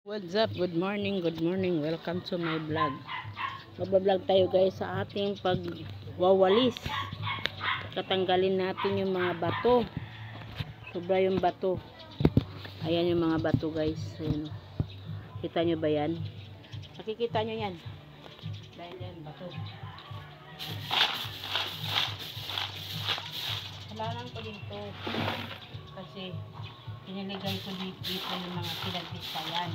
What's up? Good morning, good morning. Welcome to my vlog. Magbablog tayo guys sa ating pagwawalis. Tatanggalin natin yung mga bato. Sobra yung bato. Ayan yung mga bato guys. Ayan. Kita nyo ba yan? Nakikita nyo yan. Dahil yan, bato. Kailangan ko dito. Kasi piniligay ko dito yung mga pinagbistayan.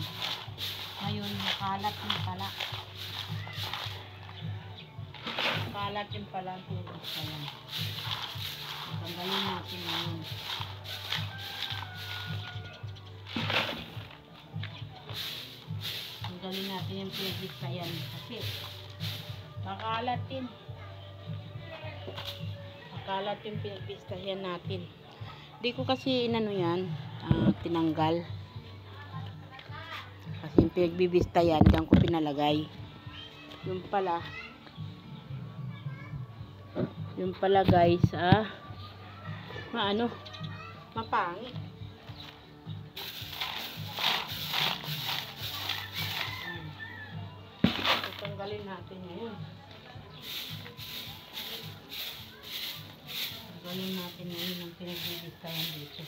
Ngayon, nakalat yung pala. Nakalat yung pala ang pinagbistayan. Tanggalin natin ngayon. Tanggalin natin yung pinagbistayan. Kasi, nakalat din. Nakalat yung pinagbistayan natin. Di ko kasi inano yan, tinanggal. Kasi yung pinagbibistayan, diyan ko pinalagay. Yung pala guys, mapangit. Tanggalin natin ngayon. Tanggalin natin ngayon ang pinagbibistayan dito.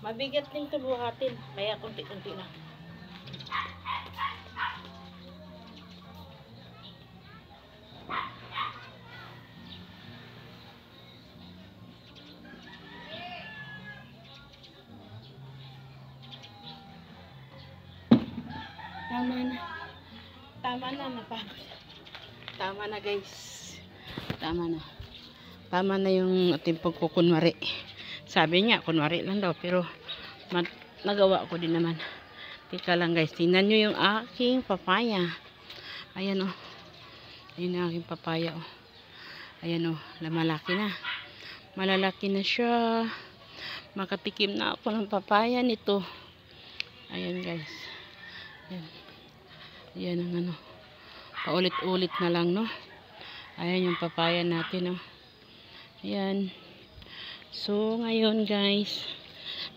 Mabigat din ito buhatin, kaya kunti-kunti na. Tama na, napagod. Tama na guys. Tama na yung ating pagkukunwari. Sabi niya, kunwari lang daw, pero nagawa ko din naman. Tika lang guys, tingnan nyo yung aking papaya. Ayan o. Ayan ang aking papaya o. Ayan o, malaki na. Malalaki na siya. Makatikim na ako ng papaya nito. Ayan guys. Ayan. Ayan ang ano. Paulit-ulit na lang no. Ayan yung papaya natin o. Ayan. So, ngayon guys,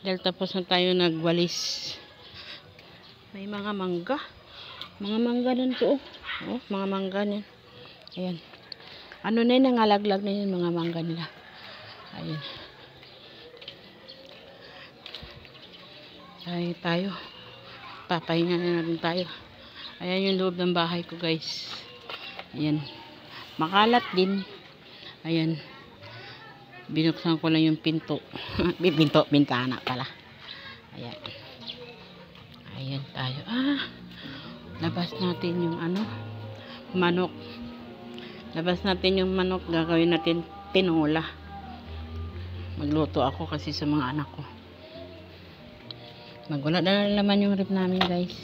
dahil tapos na tayo nagwalis, may mga mangga. Mga mangga nun to. Oh, mga mangga nun. Ayan. Ano na yun, nangalaglag na yun mga mangga nila. Ayan. Ay, tayo. Papahinga na natin tayo. Ayan yung loob ng bahay ko guys. Ayan. Makalat din. Ayan. Binuksan ko lang yung pinto. Bintana pala. Ayan. Ayan tayo. Labas natin yung manok. Labas natin yung manok. Gagawin natin tinola. Magluto ako kasi sa mga anak ko. Magwala na naman yung rib namin guys.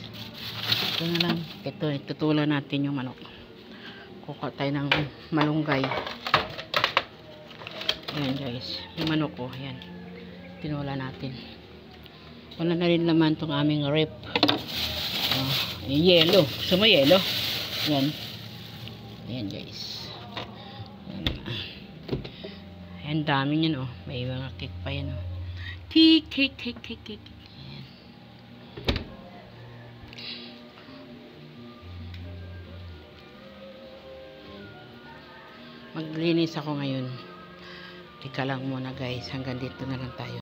Ito na lang. Itutulan natin yung manok. Kuha tayo ng malunggay. Ayan guys, yung manok ko, ayan, tinola natin. Wala na rin naman itong aming rep. Yelo, gusto mo yelo? Ayan. Ayan guys. Ayan, dami yan oh. May mga cake pa yan oh. Cake. Ayan. Maglinis ako ngayon. Tika lang muna guys, hanggang dito na lang tayo.